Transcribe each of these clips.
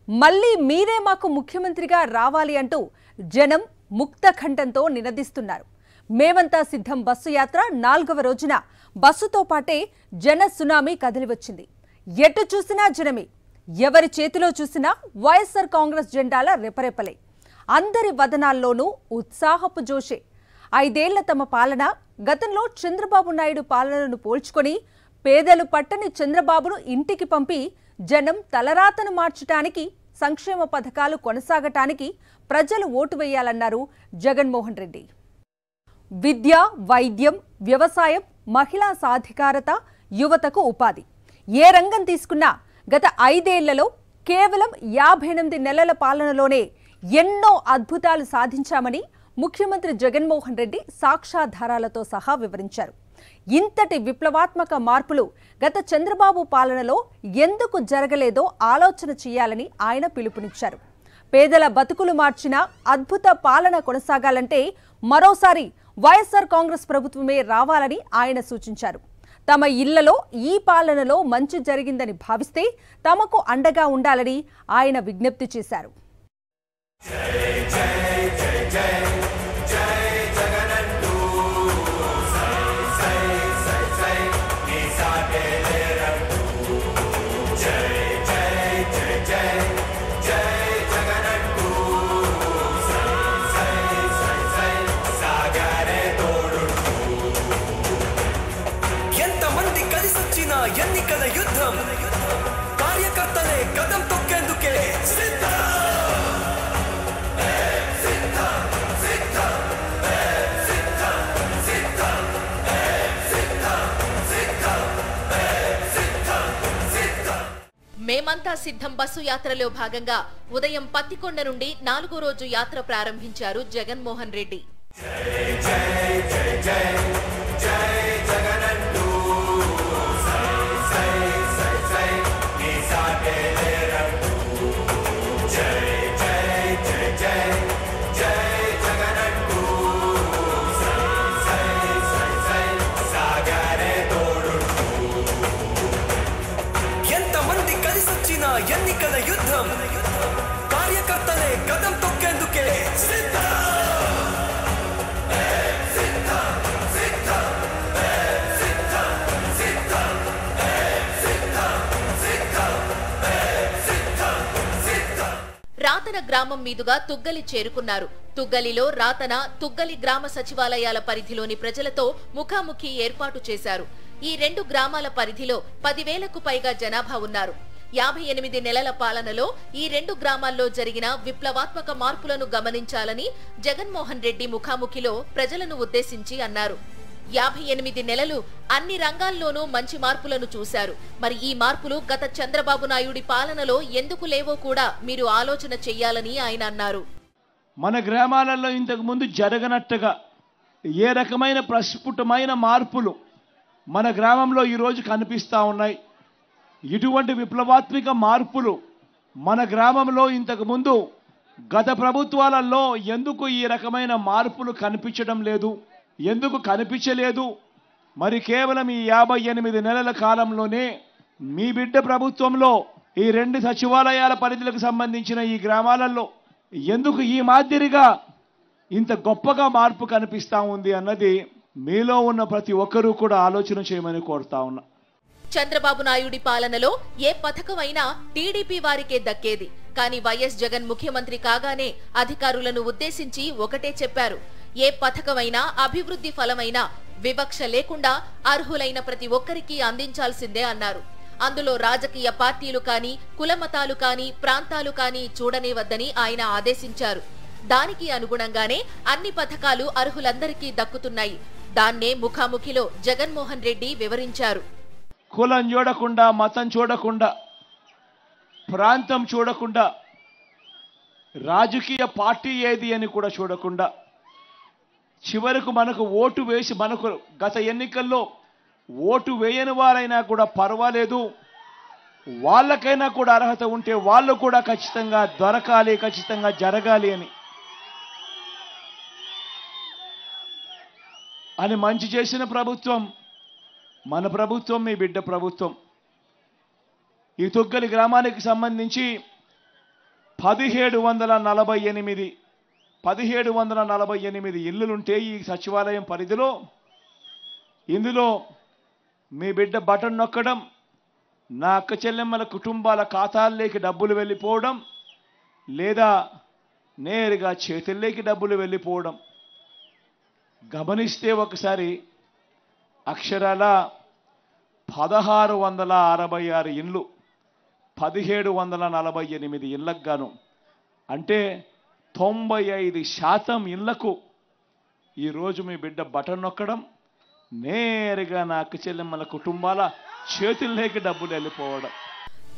మళ్ళీ మీరే మాకు ముఖ్యమంత్రిగా రావాలి అంటూ జనం ముక్త ఖండంతో నినదిస్తున్నారు. మేమంతా సిద్ధం బస్సు యాత్ర 4వ రోజున బస్సుతో పాటే జన సునామీ కదిలివచ్చింది. ఎటు చూసినా జనమే, ఎవరి చేతిలో చూసినా వైఎస్ఆర్ కాంగ్రెస్ జెండాల రెపరెపలే. అందరి వదనాల్లోనూ ఉత్సాహపు జోషే. 5 ఏళ్ల తమ పాలన గతంలో చంద్రబాబు నాయుడు పాలనను పోల్చుకొని పేదలు పట్టని చంద్రబాబును ఇంటికి పంపి జనం తలరాతను మార్చడానికి, సంక్షేమ పథకాలు కొనసాగటానికి ప్రజలు ఓటు వేయాలన్నారు జగన్మోహన్ రెడ్డి. విద్య, వైద్యం, వ్యవసాయం, మహిళా సాధికారత, యువతకు ఉపాధి, ఏ రంగం తీసుకున్నా గత 5 ఏళ్లలో కేవలం 58 నెలల పాలనలోనే ఎన్నో అద్భుతాలు సాధించామని ముఖ్యమంత్రి జగన్మోహన్ రెడ్డి సాక్ష్యాధారాలతో సహా వివరించారు. ఇంతటి విప్లవాత్మక మార్పులు గత చంద్రబాబు పాలనలో ఎందుకు జరగలేదో ఆలోచన చేయాలని ఆయన పిలుపునిచ్చారు. పేదల బతుకులు మార్చిన అద్భుత పాలన కొనసాగాలంటే మరోసారి వైఎస్ఆర్ కాంగ్రెస్ ప్రభుత్వమే రావాలని ఆయన సూచించారు. తమ ఇళ్లలో ఈ పాలనలో మంచి జరిగిందని భావిస్తే తమకు అండగా ఉండాలని ఆయన విజ్ఞప్తి చేశారు. ఎన్నికల యుద్ధం కార్యకర్తలే కదం తొక్కేందుకే మేమంతా సిద్ధం బస్సు యాత్రలో భాగంగా ఉదయం పత్తికొండ నుండి 4వ రోజు యాత్ర ప్రారంభించారు జగన్మోహన్ రెడ్డి. ఎన్నికల యుద్ధం కార్యకర్తలే కదం తొక్కేందుకే రాతన గ్రామం మీదుగా తుగ్గలి చేరుకున్నారు. తుగ్గలిలో రాతన, తుగ్గలి గ్రామ సచివాలయాల పరిధిలోని ప్రజలతో ముఖాముఖి ఏర్పాటు చేశారు. ఈ 2 గ్రామాల పరిధిలో 10,000కు పైగా జనాభా ఉన్నారు. 58 నెలల పాలనలో ఈ 2 గ్రామాల్లో జరిగిన విప్లవాత్మక మార్పులను గమనించాలని జగన్మోహన్ రెడ్డి ముఖాముఖిలో ప్రజలను ఉద్దేశించి అన్నారు. 58 నెలలు అన్ని రంగాల్లోనూ మంచి మార్పులను చూశారు. మరి ఈ మార్పులు గత చంద్రబాబు నాయుడి పాలనలో ఎందుకు లేవో కూడా మీరు ఆలోచన చెయ్యాలని ఆయన అన్నారు. మన గ్రామాలలో ఇంతకు ముందు జరగనట్టుగా ఏ రకమైన ప్రస్ఫుటమైన మార్పులు మన గ్రామంలో ఈరోజు కనిపిస్తా ఉన్నాయి. ఇటువంటి విప్లవాత్మక మార్పులు మన గ్రామంలో ఇంతకు ముందు గత ప్రభుత్వాలలో ఎందుకు ఈ రకమైన మార్పులు కనిపించడం లేదు, ఎందుకు కనిపించలేదు? మరి కేవలం ఈ 58 నెలల కాలంలోనే మీ బిడ్డ ప్రభుత్వంలో ఈ 2 సచివాలయాల పరిధిలకు సంబంధించిన ఈ గ్రామాలలో ఎందుకు ఈ మాదిరిగా ఇంత గొప్పగా మార్పు కనిపిస్తా ఉంది అన్నది మీలో ఉన్న ప్రతి ఒక్కరూ కూడా ఆలోచన చేయమని కోరుతా ఉన్నా. చంద్రబాబు నాయుడి పాలనలో ఏ పథకమైనా టీడీపీ వారికే దక్కేది. కానీ వైఎస్ జగన్ ముఖ్యమంత్రి కాగానే అధికారులను ఉద్దేశించి ఒకటే చెప్పారు. ఏ పథకమైనా, అభివృద్ధి ఫలమైనా వివక్ష లేకుండా అర్హులైన ప్రతి ఒక్కరికి అందించాల్సిందే అన్నారు. అందులో రాజకీయ పార్టీలు కానీ, కులమతాలు కానీ, ప్రాంతాలు కానీ చూడనివద్దని ఆయన ఆదేశించారు. దానికి అనుగుణంగానే అన్ని పథకాలు అర్హులందరికీ దక్కుతున్నాయి. దాన్నే ముఖాముఖిలో జగన్మోహన్ రెడ్డి వివరించారు. కులం చూడకుండా, మతం చూడకుండా, ప్రాంతం చూడకుండా, రాజకీయ పార్టీ ఏది అని కూడా చూడకుండా చివరకు మనకు ఓటు వేసి, మనకు గత ఎన్నికల్లో ఓటు వేయని వారైనా కూడా పర్వాలేదు, వాళ్ళకైనా కూడా అర్హత ఉంటే వాళ్ళు కూడా ఖచ్చితంగా దొరకాలి, ఖచ్చితంగా జరగాలి అని మంచి చేసిన ప్రభుత్వం మన ప్రభుత్వం, మీ బిడ్డ ప్రభుత్వం. ఈ తుగ్గలి గ్రామానికి సంబంధించి 1748 ఇల్లులుంటే ఈ సచివాలయం పరిధిలో, ఇందులో మీ బిడ్డ బటన్ నొక్కడం, నా అక్క చెల్లెమ్మల కుటుంబాల ఖాతాల్లోకి డబ్బులు వెళ్ళిపోవడం, లేదా నేరుగా చేతుల్లోకి డబ్బులు వెళ్ళిపోవడం గమనిస్తే ఒకసారి అక్షరాల 1666 ఇండ్లు 1748 ఇళ్లకు గాను, అంటే 95% ఇళ్లకు ఈరోజు మీ బిడ్డ బటన్ నొక్కడం, నేరుగా నా అక్క చెల్లెమ్మల కుటుంబాల చేతుల్లోకి డబ్బులు వెళ్ళిపోవడం.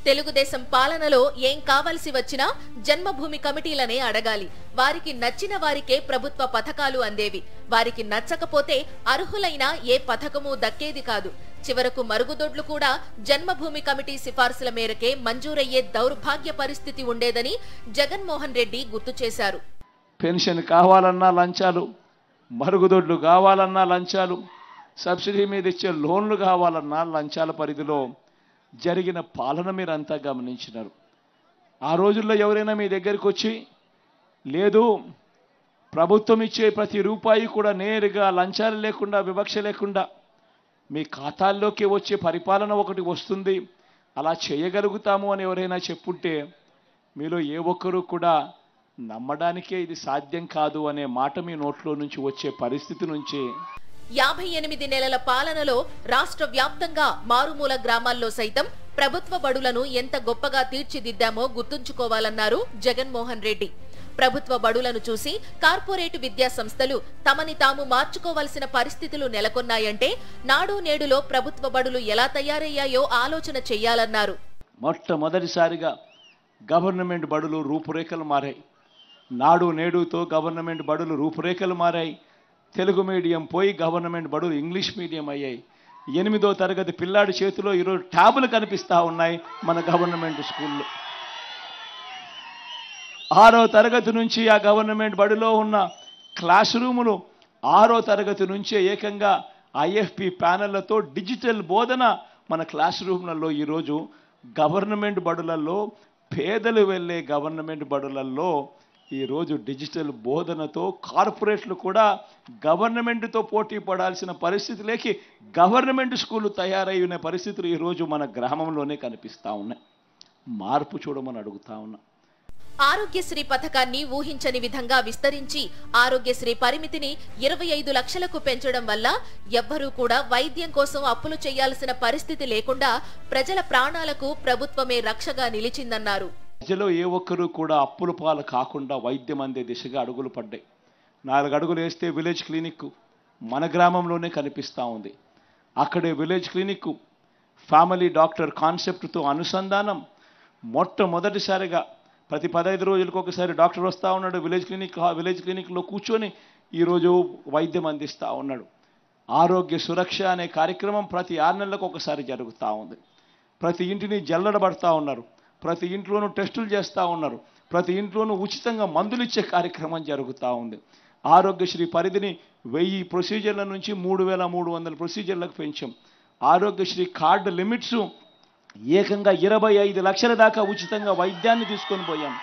తెలుగుదేశం పాలనలో ఏం కావలసి వచ్చినా జన్మభూమి కమిటీలనే అడగాలి. వారికి నచ్చిన వారికే ప్రభుత్వ పథకాలు అందేవి. వారికి నచ్చకపోతే అర్హులైన ఏ పథకమూ దక్కేది కాదు. చివరకు మరుగుదొడ్లు కూడా జన్మభూమి కమిటీ సిఫార్సుల మేరకే మంజూరయ్యే దౌర్భాగ్య పరిస్థితి ఉండేదని జగన్మోహన్ రెడ్డి గుర్తు చేశారు. పెన్షన్ కావాలన్నా లంచాలు, మరుగుదొడ్లు కావాలన్నా లంచాలు, సబ్సిడీ మీద ఇచ్చే లోన్లు కావాలన్నా లంచాల పరిధిలో జరిగిన పాలన మీరంతా గమనించినారు. ఆ రోజుల్లో ఎవరైనా మీ దగ్గరికి వచ్చి, లేదు ప్రభుత్వం ఇచ్చే ప్రతి రూపాయి కూడా నేరుగా లంచాలు లేకుండా, వివక్ష లేకుండా మీ ఖాతాల్లోకి వచ్చే పరిపాలన ఒకటి వస్తుంది, అలా చేయగలుగుతాము అని ఎవరైనా చెప్పుంటే మీలో ఏ ఒక్కరూ కూడా నమ్మడానికే ఇది సాధ్యం కాదు అనే మాట మీ నోట్లో నుంచి వచ్చే పరిస్థితి నుంచి 58 నెలల పాలనలో రాష్ట్ర వ్యాప్తంగా మారుమూల గ్రామాల్లో సైతం ప్రభుత్వ బడులను ఎంత గొప్పగా తీర్చిదిద్దామో గుర్తుంచుకోవాలన్నారు జగన్మోహన్ రెడ్డి. ప్రభుత్వ బడులను చూసి కార్పొరేట్ విద్యా సంస్థలు తమని తాము మార్చుకోవాల్సిన పరిస్థితులు నెలకొన్నాయంటే నాడు నేడులో ప్రభుత్వ బడులు ఎలా తయారయ్యాయో ఆలోచన చెయ్యాలన్నారు. మొట్టమొదటిసారిగా గవర్నమెంట్ బడులు రూపురేఖలు మారాయి. నాడు నేడుతో గవర్నమెంట్ బడులు రూపురేఖలు మారాయి. తెలుగు మీడియం పోయి గవర్నమెంట్ బడులు ఇంగ్లీష్ మీడియం అయ్యాయి. 8వ తరగతి పిల్లాడి చేతిలో ఈరోజు ట్యాబులు కనిపిస్తూ ఉన్నాయి మన గవర్నమెంట్ స్కూల్లో. 6వ తరగతి నుంచి ఆ గవర్నమెంట్ బడిలో ఉన్న క్లాస్ రూములు 6వ తరగతి నుంచే ఏకంగా IFP ప్యానెళ్లతో డిజిటల్ బోధన మన క్లాస్ రూమ్లలో ఈరోజు గవర్నమెంట్ బడులలో, పేదలు వెళ్ళే గవర్నమెంట్ బడులలో ఈరోజు డిజిటల్ బోధనతో కార్పొరేట్లు కూడా గవర్నమెంట్తో పోటీ పడాల్సిన పరిస్థితులకి గవర్నమెంట్ స్కూళ్ళు తయారయ్యే పరిస్థితులు ఈరోజు మన గ్రామంలోనే కనిపిస్తూ ఉన్నాయి. మార్పు చూడమని అడుగుతా ఉన్నా. ఆరోగ్యశ్రీ పథకాన్ని ఊహించని విధంగా విస్తరించి ఆరోగ్యశ్రీ పరిమితిని 25 లక్షలకు పెంచడం వల్ల ఎవ్వరూ కూడా వైద్యం కోసం అప్పులు చేయాల్సిన పరిస్థితి లేకుండా ప్రజల ప్రాణాలకు ప్రభుత్వమే రక్షగా నిలిచిందన్నారు. ప్రజలు ఏ ఒక్కరూ కూడా అప్పుల పాలు కాకుండా వైద్యం అందే దిశగా అడుగులు పడ్డాయి. 4 అడుగులు వేస్తే విలేజ్ క్లినిక్ మన గ్రామంలోనే కనిపిస్తూ ఉంది. అక్కడే విలేజ్ క్లినిక్ ఫ్యామిలీ డాక్టర్ కాన్సెప్ట్తో అనుసంధానం. మొట్టమొదటిసారిగా ప్రతి 15 రోజులకు ఒకసారి డాక్టర్ వస్తూ ఉన్నాడు. విలేజ్ క్లినిక్లో కూర్చొని ఈరోజు వైద్యం అందిస్తూ ఉన్నాడు. ఆరోగ్య సురక్ష అనే కార్యక్రమం ప్రతి 6 నెలలకు ఒకసారి జరుగుతూ ఉంది. ప్రతి ఇంటిని జల్లడబడతా ఉన్నారు. ప్రతి ఇంట్లోనూ టెస్టులు చేస్తూ ఉన్నారు. ప్రతి ఇంట్లోనూ ఉచితంగా మందులు ఇచ్చే కార్యక్రమం జరుగుతూ ఉంది. ఆరోగ్యశ్రీ పరిధిని 1000 ప్రొసీజర్ల నుంచి 3300 ప్రొసీజర్లకు పెంచాం. ఆరోగ్యశ్రీ కార్డు లిమిట్స్ ఏకంగా 25 లక్షల దాకా ఉచితంగా వైద్యాన్ని తీసుకొని పోయాం.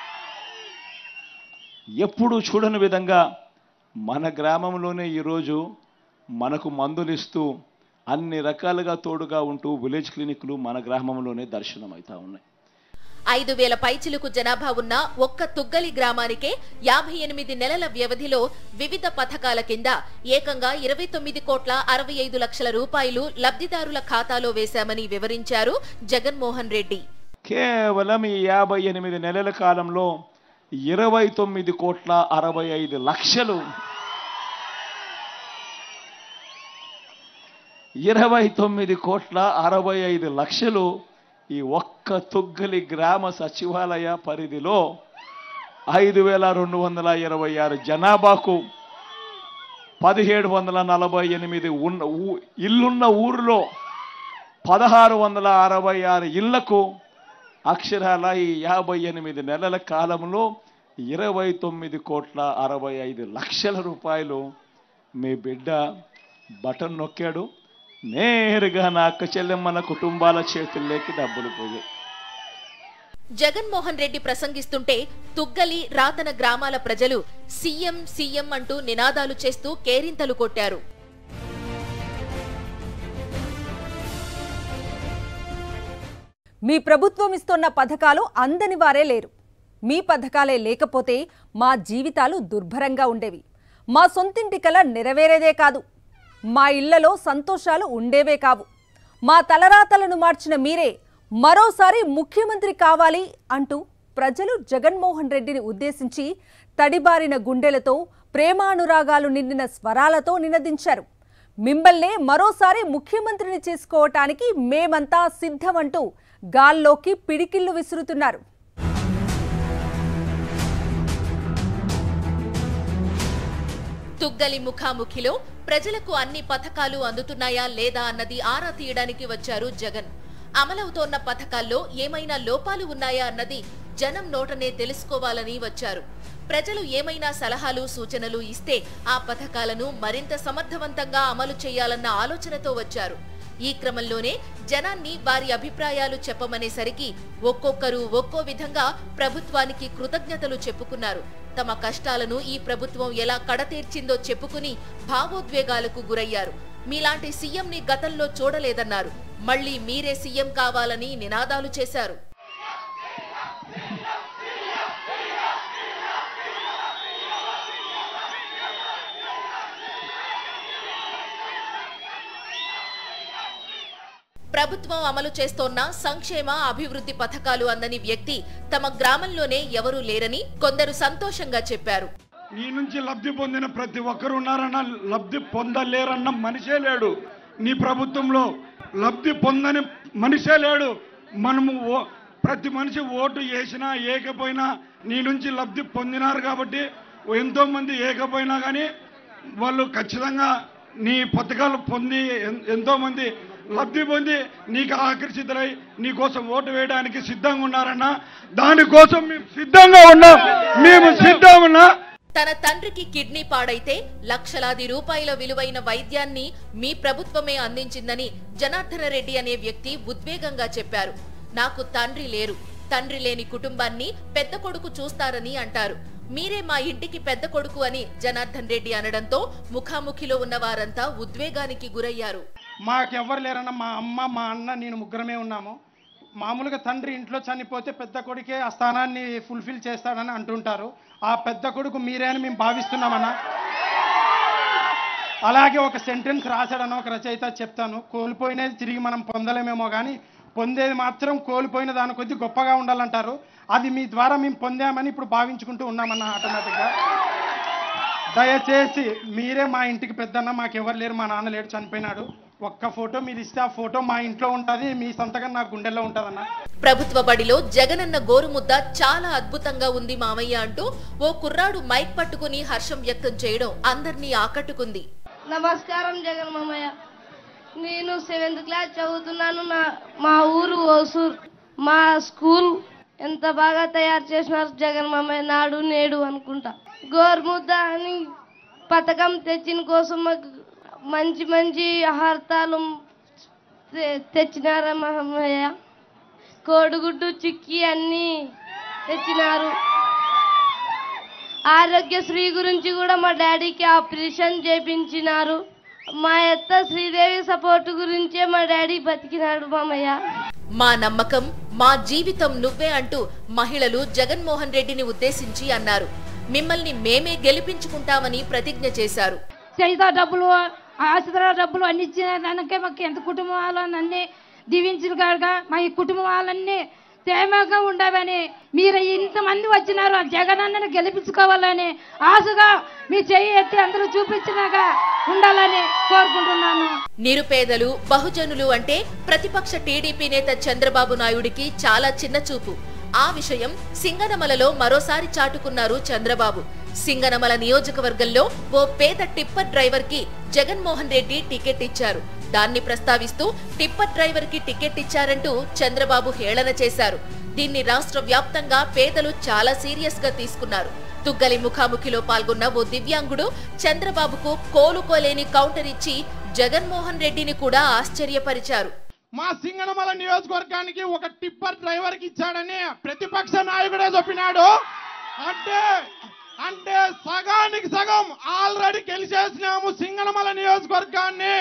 ఎప్పుడూ చూడని విధంగా మన గ్రామంలోనే ఈరోజు మనకు మందులు ఇస్తూ అన్ని రకాలుగా తోడుగా ఉంటూ విలేజ్ క్లినిక్లు మన గ్రామంలోనే దర్శనమవుతా ఉన్నాయి. 5000 పైచిలుకు జనాభా ఉన్న ఒక్క తుగ్గలి గ్రామానికే 58 నెలల వ్యవధిలో వివిధ పథకాల కింద ఏకంగా 29,65 లక్షల రూపాయలు లబ్ధిదారుల ఖాతాలో వేశామని వివరించారు జగన్మోహన్ రెడ్డి. కేవలం ఈ 58 నెలల కాలంలో 29,65 లక్షలు 29,65 లక్షలు ఈ ఒక్క తుగ్గలి గ్రామ సచివాలయ పరిధిలో 5,226 జనాభాకు 1,748 ఇల్లున్న ఊరిలో 1,666 ఇళ్లకు అక్షరాల ఈ 58 నెలల కాలంలో 29,65 లక్షల రూపాయలు మీ బిడ్డ బటన్ నొక్కాడు. నేరుగా నా అక్క చెల్లెమ్మల కుటుంబాల చేతుల్లోకి డబ్బులు పోయాయి. జగన్మోహన్ రెడ్డి ప్రసంగిస్తుంటే తుగ్గలి రాతన గ్రామాల ప్రజలు సీఎం సీఎం అంటూ నినాదాలు చేస్తూ కేరింతలు కొట్టారు. మీ ప్రభుత్వం ఇస్తున్న పథకాలు అందని వారే లేరు. మీ పథకాలే లేకపోతే మా జీవితాలు దుర్భరంగా ఉండేవి. మా సొంతింటి కల నెరవేరేదే కాదు, మా ఇళ్లలో సంతోషాలు ఉండేవే కావు. మా తలరాతలను మార్చిన మీరే మరోసారి ముఖ్యమంత్రి కావాలి అంటూ ప్రజలు జగన్మోహన్ రెడ్డిని ఉద్దేశించి తడిబారిన గుండెలతో ప్రేమానురాగాలు నిండిన స్వరాలతో నినదించారు. మిమ్మల్నే మరోసారి ముఖ్యమంత్రిని చేసుకోవటానికి మేమంతా సిద్ధమంటూ గాల్లోకి పిడికిళ్లు విసురుతున్నారు. తుగ్గలి ముఖాముఖిలో ప్రజలకు అన్ని పథకాలు అందుతున్నాయా లేదా అన్నది ఆరా తీయడానికి వచ్చారు జగన్. అమలవుతోన్న పథకాల్లో ఏమైనా లోపాలు ఉన్నాయా అన్నది జనం నోటనే తెలుసుకోవాలని వచ్చారు. ప్రజలు ఏమైనా సలహాలు సూచనలు ఇస్తే ఆ పథకాలను మరింత సమర్థవంతంగా అమలు చేయాలన్న ఆలోచనతో వచ్చారు. ఈ క్రమంలోనే జనాన్ని వారి అభిప్రాయాలు చెప్పమనేసరికి ఒక్కొక్కరు ఒక్కో విధంగా ప్రభుత్వానికి కృతజ్ఞతలు చెప్పుకున్నారు. తమ కష్టాలను ఈ ప్రభుత్వం ఎలా కడతీర్చిందో చెప్పుకుని భావోద్వేగాలకు గురయ్యారు. మీలాంటి సీఎంని గతంలో చూడలేదన్నారు. మళ్లీ మీరే సీఎం కావాలని నినాదాలు చేశారు. ప్రభుత్వం అమలు చేస్తోన్న సంక్షేమ అభివృద్ధి పథకాలు అందని వ్యక్తి తమ గ్రామంలోనే ఎవరూ లేరని కొందరు సంతోషంగా చెప్పారు. నీ నుంచి లబ్ధి పొందిన ప్రతి ఒక్కరు ఉన్నారన్న, లబ్ధి పొందలేరన్న మనిషే లేడు. నీ ప్రభుత్వంలో లబ్ధి పొందని మనిషే లేడు. మనము ప్రతి మనిషి ఓటు వేసినా ఏకపోయినా నీ నుంచి లబ్ధి పొందినారు కాబట్టి ఎంతో మంది ఏకపోయినా కానీ వాళ్ళు ఖచ్చితంగా నీ పథకాలు పొంది ఎంతో మంది లబ్ధి పొంది నీకు ఆకర్షితులై నీ కోసం ఓటు వేయడానికి సిద్ధంగా ఉన్నారన్నా. దానికోసం మేము సిద్ధంగా ఉన్నా. తన తండ్రికి కిడ్నీ పాడైతే లక్షలాది రూపాయల విలువైన వైద్యాన్ని మీ ప్రభుత్వమే అందించిందని జనార్దన రెడ్డి అనే వ్యక్తి ఉద్వేగంగా చెప్పారు. నాకు తండ్రి లేరు, తండ్రి లేని కుటుంబాన్ని పెద్ద కొడుకు చూస్తారని అంటారు. మీరే మా ఇంటికి పెద్ద కొడుకు అని జనార్దన్ రెడ్డి అనడంతో ముఖాముఖిలో ఉన్న వారంతా ఉద్వేగానికి గురయ్యారు. మాకెవ్వరు లేరన్న, మా అమ్మ మా అన్న నేను ముగ్గురమే ఉన్నాము. మామూలుగా తండ్రి ఇంట్లో చనిపోతే పెద్ద కొడుకే ఆ స్థానాన్ని ఫుల్ఫిల్ చేస్తాడని అంటుంటారు. ఆ పెద్ద కొడుకు మీరే అని మేము భావిస్తున్నామన్నా. అలాగే ఒక సెంటెన్స్ రాశాడన్న ఒక రచయిత చెప్తాను. కోల్పోయినది తిరిగి మనం పొందలేమేమో కానీ పొందేది మాత్రం కోల్పోయిన దాని కొద్ది గొప్పగా ఉండాలంటారు. అది మీ ద్వారా మేము పొందామని ఇప్పుడు భావించుకుంటూ ఉన్నామన్నా. ఆటోమేటిక్గా దయచేసి మీరే మా ఇంటికి పెద్దన్న, మాకెవరు లేరు, మా నాన్న లేడు, చనిపోయినాడు. ఒక్క ఫోటో మీరు ఇస్తే ఆ ఫోటో మా ఇంట్లో ఉంటుంది, మీ సంతకం నా గుండెల్లో ఉంటుందన్న. ప్రభుత్వ బడిలో జగనన్న గోరుముద్ద చాలా అద్భుతంగా ఉంది మామయ్య అంటూ ఓ కుర్రాడు మైక్ పట్టుకుని హర్షం వ్యక్తం చేయడం అందరినీ ఆకట్టుకుంది. నమస్కారం జగన్ మామయ్య, నేను 7th క్లాస్ చదువుతున్నాను. మా ఊరు ఓసూర్. మా స్కూల్ ఎంత బాగా తయారు చేసినారు జగన్ మామయ్య, నాడు నేడు అనుకుంటా. గోరుముద్ద అని పథకం తెచ్చిన కోసం మాకు మంచి మంచి ఆహారతాలు తెచ్చినారా మామయ్య. కోడిగుడ్డు చిక్కి అన్నీ తెచ్చినారు. ఆరోగ్యశ్రీ గురించి కూడా మా డాడీకి ఆపరేషన్ చేయించినారు. మా అత్త శ్రీదేవి సపోర్ట్ గురించే మా డాడీ బతికినాడు మామయ్య. మా నమ్మకం మా జీవితం నువ్వే అంటూ మహిళలు జగన్మోహన్ రెడ్డిని ఉద్దేశించి అన్నారు. మిమ్మల్ని మేమే గెలిపించుకుంటామని ప్రతిజ్ఞ చేశారు. చేయిదా డబ్బులు, ఆసుపత్రి డబ్బులు అన్ని ఇచ్చిన దానికే మాకు ఎంత కుటుంబం వాళ్ళని దీవించిన కాడుగా మా ఈ కుటుంబం వాళ్ళన్నీ క్షేమంగా ఉండవని, మీరు ఇంతమంది వచ్చినారు జగనన్నను గెలిపించుకోవాలని ఆశగా మీ చెయ్యి ఎత్తి అందరూ చూపించినాక ఉండాలని కోరుకుంటున్నాను. నిరుపేదలు బహుజనులు అంటే ప్రతిపక్ష టీడీపీ నేత చంద్రబాబు నాయుడికి చాలా చిన్న చూపు. ఆ విషయం సింగనమలలో మరోసారి చాటుకున్నారు చంద్రబాబు. సింగనమల నియోజకవర్గంలో ఓ పేద టిప్పర్ డ్రైవర్ కి జగన్మోహన్ రెడ్డి టికెట్ ఇచ్చారు. దాన్ని ప్రస్తావిస్తూ టిప్పర్ డ్రైవర్ కి టికెట్ ఇచ్చారంటూ చంద్రబాబు హేళన చేశారు. దీన్ని రాష్ట్ర వ్యాప్తంగా పేదలు చాలా సీరియస్ గా తీసుకున్నారు. తుగ్గలి ముఖాముఖిలో పాల్గొన్న ఓ దివ్యాంగుడు చంద్రబాబుకు కోలుకోలేని కౌంటర్ ఇచ్చి జగన్మోహన్ రెడ్డిని కూడా ఆశ్చర్యపరిచారు. మా సింగనమల నియోజకవర్గానికి ఒక టిప్పర్ డ్రైవర్కి ఇచ్చాడని ప్రతిపక్ష నాయకుడే చెప్పినాడు. అంటే సగానికి సగం ఆల్రెడీ గెలిచేసినాము సింగనమల నియోజకవర్గాన్ని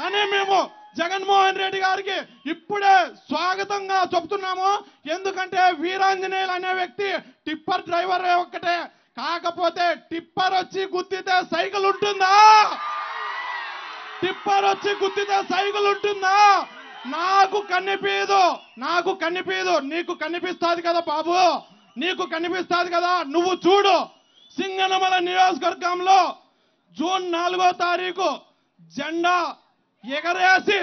అని మేము జగన్మోహన్ రెడ్డి గారికి ఇప్పుడే స్వాగతంగా చెప్తున్నాము. ఎందుకంటే వీరాంజనేయులు అనే వ్యక్తి టిప్పర్ డ్రైవర్ ఒక్కటే, కాకపోతే టిప్పర్ వచ్చి గుద్దితే సైకిల్ ఉంటుందా? టిప్పర్ వచ్చి గుద్దితే సైకిల్ ఉంటుందా? నాకు కనిపించదు, నీకు కనిపిస్తుంది కదా బాబు, నీకు కనిపిస్తుంది కదా. నువ్వు చూడు, సింగనమల నియోజకవర్గంలో జూన్ 4వ తారీఖు జెండా ఎగరేసి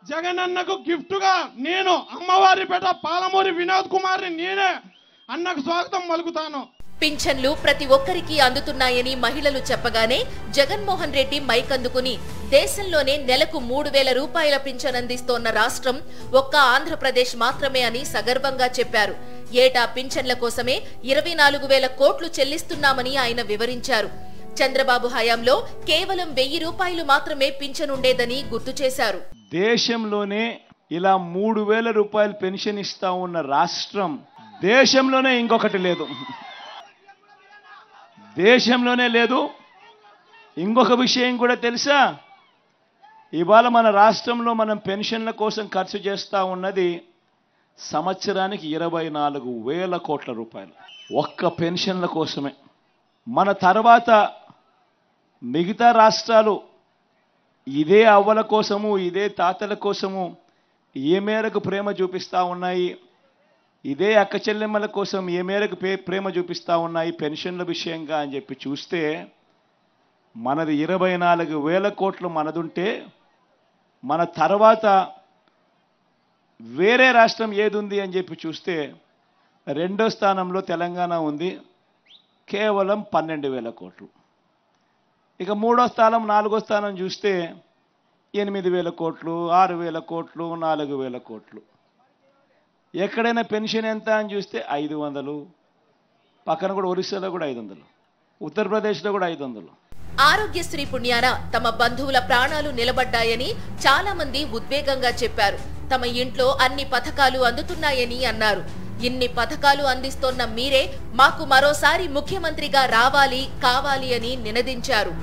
జగనన్నకు గిఫ్ట్ గా నేను అమ్మవారిపేట పాలమూరి వినోద్ కుమార్ని నేనే అన్నకు స్వాగతం పలుకుతాను. పింఛన్లు ప్రతి ఒక్కరికి అందుతున్నాయని మహిళలు చెప్పగానే జగన్మోహన్ రెడ్డి మైక్ అందుకుని దేశంలోనే నెలకు 3,000 రూపాయల పింఛన్ అందిస్తోన్న రాష్ట్రం ఒక్క ఆంధ్రప్రదేశ్ మాత్రమే అని సగర్వంగా చెప్పారు. ఏటా పింఛన్ల కోసమే 24,000 కోట్లు చెల్లిస్తున్నామని ఆయన వివరించారు. చంద్రబాబు హయాంలో కేవలం 1,000 రూపాయలు మాత్రమే పింఛన్ ఉండేదని గుర్తు చేశారు. దేశంలోనే ఇలా 3,000 రూపాయలు పెన్షన్ ఇస్తా ఉన్న రాష్ట్రం దేశంలోనే ఇంకొకటి లేదు, దేశంలోనే లేదు. ఇంకొక విషయం కూడా తెలుసా, ఇవాళ మన రాష్ట్రంలో మనం పెన్షన్ల కోసం ఖర్చు చేస్తూ ఉన్నది సంవత్సరానికి 24,000 కోట్ల రూపాయలు ఒక్క పెన్షన్ల కోసమే. మన తర్వాత మిగతా రాష్ట్రాలు ఇదే అవ్వల కోసము, ఇదే తాతల కోసము ఏ మేరకు ప్రేమ చూపిస్తూ ఉన్నాయి, ఇదే అక్క చెల్లెమ్మల కోసం ఏ మేరకు ప్రేమ చూపిస్తూ ఉన్నాయి పెన్షన్ల విషయంగా అని చెప్పి చూస్తే మనది 24,000 కోట్లు మనదుంటే మన తర్వాత వేరే రాష్ట్రం ఏది ఉంది అని చెప్పి చూస్తే 2వ స్థానంలో తెలంగాణ ఉంది, కేవలం 12,000 కోట్లు. ఇక 3వ స్థానం 4వ స్థానం చూస్తే 8,000 కోట్లు, 6,000 కోట్లు, 4,000 కోట్లు. ఎక్కడైనా పెన్షన్ ఎంత అని చూస్తే 500, పక్కన కూడా ఒరిస్సాలో కూడా 500, ఉత్తరప్రదేశ్లో కూడా 500. ఆరోగ్యశ్రీ పుణ్యాన తమ బంధువుల ప్రాణాలు నిలబడ్డాయని చాలా మంది ఉద్వేగంగా చెప్పారు. తమ ఇంట్లో అన్ని పథకాలు అందుతున్నాయని అన్నారు. ఇన్ని పథకాలు అందిస్తోన్న మీరే మాకు మరోసారి ముఖ్యమంత్రిగా రావాలి కావాలి అని నినదించారు.